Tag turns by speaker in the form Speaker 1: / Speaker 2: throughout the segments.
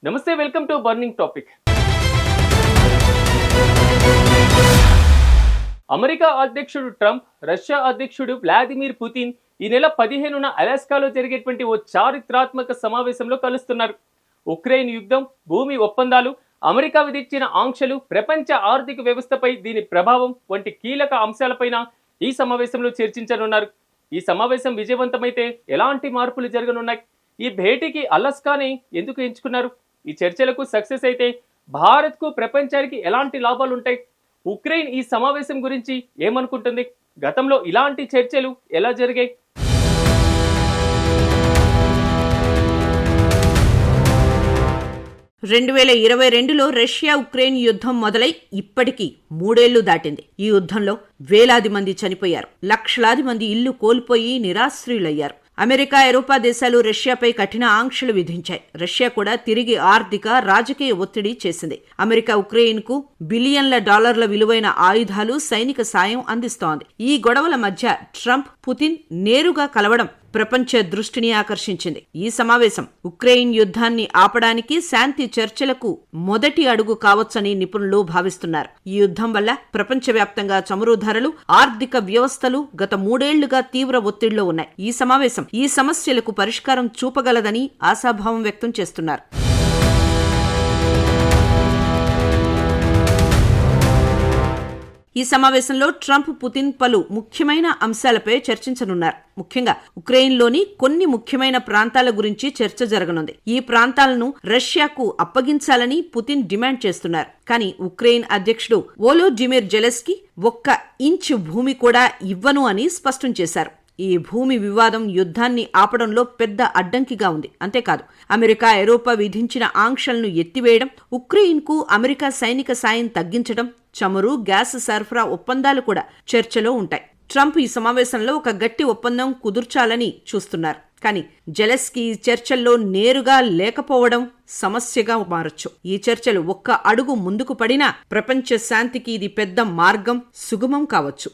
Speaker 1: నమస్తే, welcome to burning topic. America అధ్యక్షుడు Trump, Russia అధ్యక్షుడు వ్లాదిమిర్ పుతిన్ ఈ నెల 15న అలాస్కాలో జరిగేటువంటి ఓ చారిత్రాత్మక సమావేశంలో కలుస్తున్నారు. ఉక్రెయిన్ యుద్ధం, భూమి ఒప్పందాలు, అమెరికా విధించిన ఆంక్షలు, ప్రపంచ ఆర్థిక వ్యవస్థపై దీని ప్రభావం వంటి కీలక అంశాలపైన ఈ సమావేశంలో చర్చించనున్నారు. ఈ సమావేశం విజయవంతమైతే ఎలాంటి మార్పులు జరగనున్నాయి? ఈ భేటీకి అలాస్కాని ఎందుకు ఎంచుకున్నారు? ఈ చర్చలకు సక్సెస్ అయితే భారత్కు, ప్రపంచానికి ఎలాంటి లాభాలు ఉంటాయి? ఉక్రెయిన్ ఈ సమావేశం గురించి ఏమనుకుంటుంది? గతంలో ఇలాంటి చర్చలు ఎలా జరిగాయి?
Speaker 2: రెండు 2022లో రష్యా ఉక్రెయిన్ యుద్ధం మొదలై ఇప్పటికీ 3 ఏళ్లు దాటింది. ఈ యుద్ధంలో వేలాది మంది చనిపోయారు, లక్షలాది మంది ఇల్లు కోల్పోయి నిరాశ్రయులయ్యారు. అమెరికా, ఐరోపా దేశాలు రష్యాపై కఠిన ఆంక్షలు విధించాయి. రష్యా కూడా తిరిగి ఆర్థిక, రాజకీయ ఒత్తిడి చేసింది. అమెరికా ఉక్రెయిన్కు బిలియన్ల డాలర్ల విలువైన ఆయుధాలు, సైనిక సాయం అందిస్తోంది. ఈ గొడవల మధ్య ట్రంప్, పుతిన్ నేరుగా కలవడం ప్రపంచ దృష్టిని ఆకర్షించింది. ఈ సమావేశం ఉక్రెయిన్ యుద్ధాన్ని ఆపడానికి, శాంతి చర్చలకు మొదటి అడుగు కావచ్చని నిపుణులు భావిస్తున్నారు. ఈ యుద్ధం వల్ల ప్రపంచవ్యాప్తంగా చమురు ధరలు, ఆర్థిక వ్యవస్థలు గత 3 ఏళ్లుగా తీవ్ర ఒత్తిడిలో ఉన్నాయి. ఈ సమావేశం ఈ సమస్యలకు పరిష్కారం చూపగలదని ఆశాభావం వ్యక్తం చేస్తున్నారు. ఈ సమావేశంలో ట్రంప్, పుతిన్ పలు ముఖ్యమైన అంశాలపై చర్చించనున్నారు. ముఖ్యంగా ఉక్రెయిన్లోని కొన్ని ముఖ్యమైన ప్రాంతాల గురించి చర్చ జరగనుంది. ఈ ప్రాంతాలను రష్యాకు అప్పగించాలని పుతిన్ డిమాండ్ చేస్తున్నారు. కానీ ఉక్రెయిన్ అధ్యక్షుడు వోలోడిమిర్ జెలెన్స్కీ 1 ఇంచు భూమి కూడా ఇవ్వను అని స్పష్టం చేశారు. ఈ భూమి వివాదం యుద్ధాన్ని ఆపడంలో పెద్ద అడ్డంకిగా ఉంది. అంతేకాదు, అమెరికా, ఐరోపా విధించిన ఆంక్షలను ఎత్తివేయడం, ఉక్రెయిన్కు అమెరికా సైనిక సాయం తగ్గించడం, చమురు, గ్యాస్ సరఫరా ఒప్పందాలు కూడా చర్చలో ఉంటాయి. ట్రంప్ ఈ సమావేశంలో ఒక గట్టి ఒప్పందం కుదుర్చాలని చూస్తున్నారు. కానీ జెలెన్స్కీ చర్చల్లో నేరుగా లేకపోవడం సమస్యగా మారొచ్చు. ఈ చర్చలు 1 అడుగు ముందుకు పడినా ప్రపంచ శాంతికి ఇది పెద్ద మార్గం సుగమం కావచ్చు.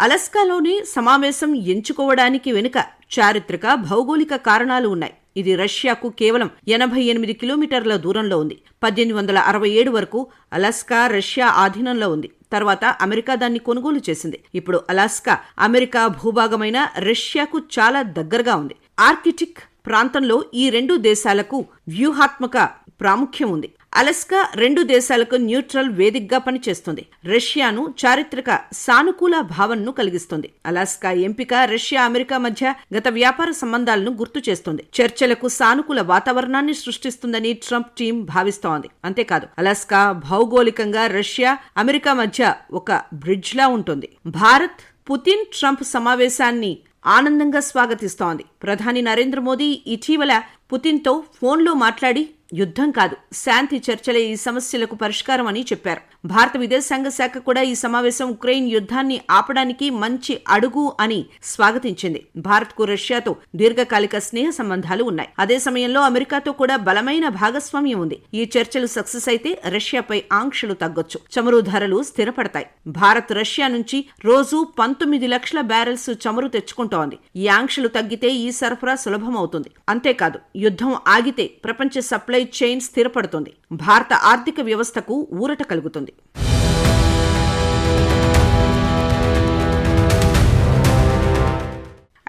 Speaker 2: అలాస్కాలోని సమావేశం ఎంచుకోవడానికి వెనుక చారిత్రక, భౌగోళిక కారణాలు ఉన్నాయి. ఇది రష్యాకు కేవలం 88 కిలోమీటర్ల దూరంలో ఉంది. 1867 వరకు అలాస్కా రష్యా ఆధీనంలో ఉంది. తర్వాత అమెరికా దాన్ని కొనుగోలు చేసింది. ఇప్పుడు అలాస్కా అమెరికా భూభాగమైన రష్యాకు చాలా దగ్గరగా ఉంది. ఆర్కిటిక్ ప్రాంతంలో ఈ 2 దేశాలకు వ్యూహాత్మక ప్రాముఖ్యం ఉంది. అలాస్కా 2 దేశాలకు న్యూట్రల్ వేదికగా పనిచేస్తుంది. రష్యాను చారిత్రక సానుకూల భావనను కలిగిస్తుంది. అలాస్కా ఎంపిక రష్యా, అమెరికా మధ్య గత వ్యాపార సంబంధాలను గుర్తు చేస్తుంది. చర్చలకు సానుకూల వాతావరణాన్ని సృష్టిస్తుందని ట్రంప్ టీం భావిస్తోంది. అంతేకాదు, అలాస్కా భౌగోళికంగా రష్యా, అమెరికా మధ్య ఒక బ్రిడ్జ్లా ఉంటుంది. భారత్, పుతిన్, ట్రంప్ సమావేశాన్ని ఆనందంగా స్వాగతిస్తోంది. ప్రధాని నరేంద్ర మోదీ ఇటీవల పుతిన్తో ఫోన్లో మాట్లాడి యుద్ధం కాదు, శాంతి చర్చలే ఈ సమస్యలకు పరిష్కారం అని చెప్పారు. భారత విదేశాంగ శాఖ కూడా ఈ సమావేశం ఉక్రెయిన్ యుద్ధాన్ని ఆపడానికి మంచి అడుగు అని స్వాగతించింది. భారత్కు రష్యాతో దీర్ఘకాలిక స్నేహ సంబంధాలు ఉన్నాయి. అదే సమయంలో అమెరికాతో కూడా బలమైన భాగస్వామ్యం ఉంది. ఈ చర్చలు సక్సెస్ అయితే రష్యాపై ఆంక్షలు తగ్గొచ్చు, చమురు ధరలు స్థిరపడతాయి. భారత్ రష్యా నుంచి రోజు 19 లక్షల బ్యారెల్స్ చమురు తెచ్చుకుంటోంది. ఈ ఆంక్షలు తగ్గితే ఈ సరఫరా సులభమవుతుంది. అంతేకాదు, యుద్ధం ఆగితే ప్రపంచ సప్లై చైన్ స్థిరపడుతుంది. భారత ఆర్థిక వ్యవస్థకు ఊరట కలుగుతుంది.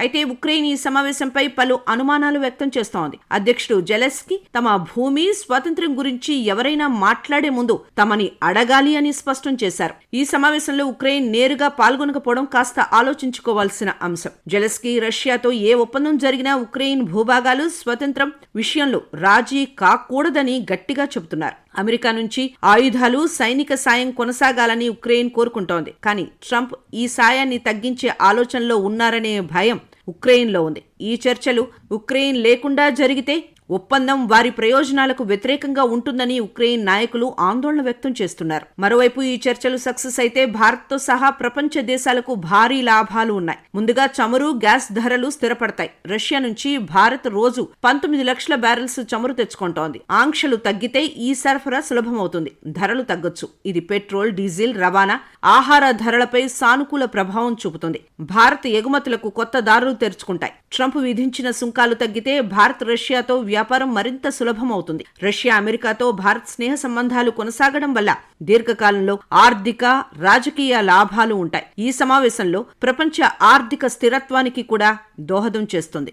Speaker 2: అయితే ఉక్రెయిన్ ఈ సమావేశంపై పలు అనుమానాలు వ్యక్తం చేస్తోంది. అధ్యక్షుడు జెలెన్స్కీ తమ భూమి, స్వాతంత్ర్యం గురించి ఎవరైనా మాట్లాడే ముందు తమని అడగాలి అని స్పష్టం చేశారు. ఈ సమావేశంలో ఉక్రెయిన్ నేరుగా పాల్గొనకపోవడం కాస్త ఆలోచించుకోవాల్సిన అంశం. జెలెన్స్కీ రష్యాతో ఏ ఒప్పందం జరిగినా ఉక్రెయిన్ భూభాగాలు, స్వతంత్రం విషయంలో రాజీ కాకూడదని గట్టిగా చెబుతున్నారు. అమెరికా నుంచి ఆయుధాలు, సైనిక సాయం కొనసాగాలని ఉక్రెయిన్ కోరుకుంటోంది. కానీ ట్రంప్ ఈ సాయాన్ని తగ్గించే ఆలోచనలో ఉన్నారనే భయం ఉక్రెయిన్లో ఉంది. ఈ చర్చలు ఉక్రెయిన్ లేకుండా జరిగితే ఒప్పందం వారి ప్రయోజనాలకు వ్యతిరేకంగా ఉంటుందని ఉక్రెయిన్ నాయకులు ఆందోళన వ్యక్తం చేస్తున్నారు. మరోవైపు ఈ చర్చలు సక్సెస్ అయితే భారత్తో సహా ప్రపంచ దేశాలకు భారీ లాభాలు ఉన్నాయి. ముందుగా చమురు, గ్యాస్ ధరలు స్థిరపడతాయి. రష్యా నుంచి భారత్ రోజు 19 లక్షల బ్యారెల్స్ చమురు తెచ్చుకుంటోంది. ఆంక్షలు తగ్గితే ఈ సరఫరా సులభమవుతుంది, ధరలు తగ్గొచ్చు. ఇది పెట్రోల్, డీజిల్, రవాణా, ఆహార ధరలపై సానుకూల ప్రభావం చూపుతుంది. భారత్ ఎగుమతులకు కొత్త దారులు తెరుచుకుంటాయి. ట్రంప్ విధించిన సుంకాలు తగ్గితే భారత్ రష్యాతో వ్యాపారం మరింత సులభమవుతుంది. రష్యా అమెరికాతో భారత్ స్నేహ సంబంధాలు కొనసాగడం వల్ల దీర్ఘకాలంలో ఆర్థిక, రాజకీయ లాభాలు ఉంటాయి. ఈ సమావేశంలో ప్రపంచ ఆర్థిక స్థిరత్వానికి కూడా దోహదం చేస్తుంది.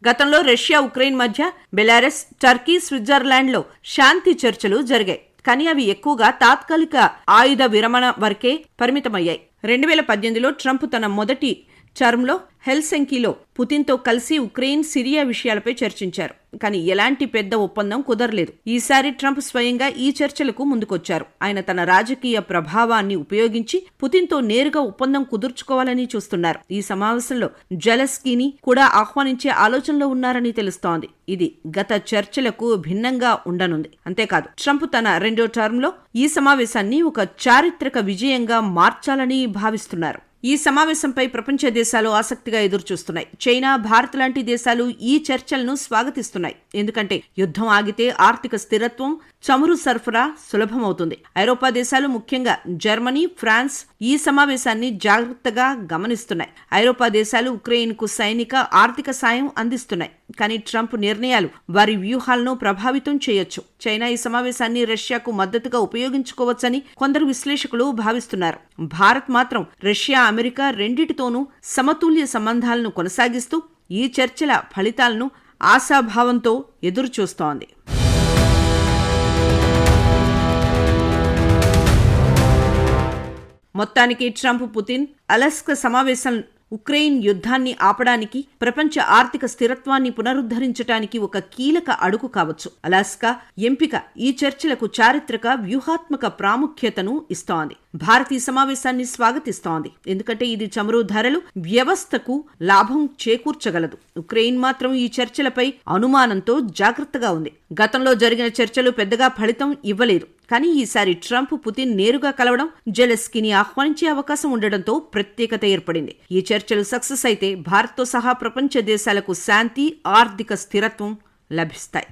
Speaker 2: గతంలో రష్యా, ఉక్రెయిన్ మధ్య బెలారస్, టర్కీ, స్విట్జర్లాండ్లో శాంతి చర్చలు జరిగాయి. కానీ అవి ఎక్కువగా తాత్కాలిక ఆయుధ విరమణ వరకే పరిమితమయ్యాయి. 2018లో ట్రంప్ తన మొదటి టర్మ్లో హెల్సింకీలో పుతిన్తో కలిసి ఉక్రెయిన్, సిరియా విషయాలపై చర్చించారు. కానీ ఎలాంటి పెద్ద ఒప్పందం కుదరలేదు. ఈసారి ట్రంప్ స్వయంగా ఈ చర్చలకు ముందుకొచ్చారు. ఆయన తన రాజకీయ ప్రభావాన్ని ఉపయోగించి పుతిన్తో నేరుగా ఒప్పందం కుదుర్చుకోవాలని చూస్తున్నారు. ఈ సమావేశంలో జెలెన్స్కీని కూడా ఆహ్వానించే ఆలోచనలో ఉన్నారని తెలుస్తోంది. ఇది గత చర్చలకు భిన్నంగా ఉండనుంది. అంతేకాదు, ట్రంప్ తన రెండో టర్మ్లో ఈ సమావేశాన్ని ఒక చారిత్రక విజయంగా మార్చాలని భావిస్తున్నారు. ఈ సమావేశంపై ప్రపంచ దేశాలు ఆసక్తిగా ఎదురుచూస్తున్నాయి. చైనా, భారత్ లాంటి దేశాలు ఈ చర్చలను స్వాగతిస్తున్నాయి. ఎందుకంటే యుద్ధం ఆగితే ఆర్థిక స్థిరత్వం, చమురు సరఫరా సులభమవుతుంది. ఐరోపా దేశాలు, ముఖ్యంగా జర్మనీ, ఫ్రాన్స్ ఈ సమావేశాన్ని జాగ్రత్తగా గమనిస్తున్నాయి. ఐరోపా దేశాలు ఉక్రెయిన్కు సైనిక, ఆర్థిక సాయం అందిస్తున్నాయి. కానీ ట్రంప్ నిర్ణయాలు వారి వ్యూహాలను ప్రభావితం చేయొచ్చు. చైనా ఈ సమావేశాన్ని రష్యాకు మద్దతుగా ఉపయోగించుకోవచ్చని కొందరు విశ్లేషకులు భావిస్తున్నారు. భారత్ మాత్రం రష్యా, అమెరికా రెండిటితోనూ సమతుల్య సంబంధాలను కొనసాగిస్తూ ఈ చర్చల ఫలితాలను ఆశాభావంతో ఎదురుచూస్తోంది. మొత్తానికి ట్రంప్, పుతిన్, అలస్కా సమావేశం ఉక్రెయిన్ యుద్ధాన్ని ఆపడానికి, ప్రపంచ ఆర్థిక స్థిరత్వాన్ని పునరుద్ధరించడానికి ఒక కీలక అడుగు కావచ్చు. అలాస్కా ఎంపిక ఈ చర్చలకు చారిత్రక, వ్యూహాత్మక ప్రాముఖ్యతను ఇస్తోంది. భారత్ ఈ సమావేశాన్ని స్వాగతిస్తోంది. ఎందుకంటే ఇది చమురు ధరలు, వ్యవస్థకు లాభం చేకూర్చగలదు. ఉక్రెయిన్ మాత్రం ఈ చర్చలపై అనుమానంతో జాగ్రత్తగా ఉంది. గతంలో జరిగిన చర్చలు పెద్దగా ఫలితం ఇవ్వలేదు. కానీ ఈసారి ట్రంప్, పుతిన్ నేరుగా కలవడం, జెలెన్స్కీని ఆహ్వానించే అవకాశం ఉండడంతో ప్రత్యేకత ఏర్పడింది. ఈ చర్చలు సక్సెస్ అయితే భారత్తో సహా ప్రపంచ దేశాలకు శాంతి, ఆర్థిక స్థిరత్వం లభిస్తాయి.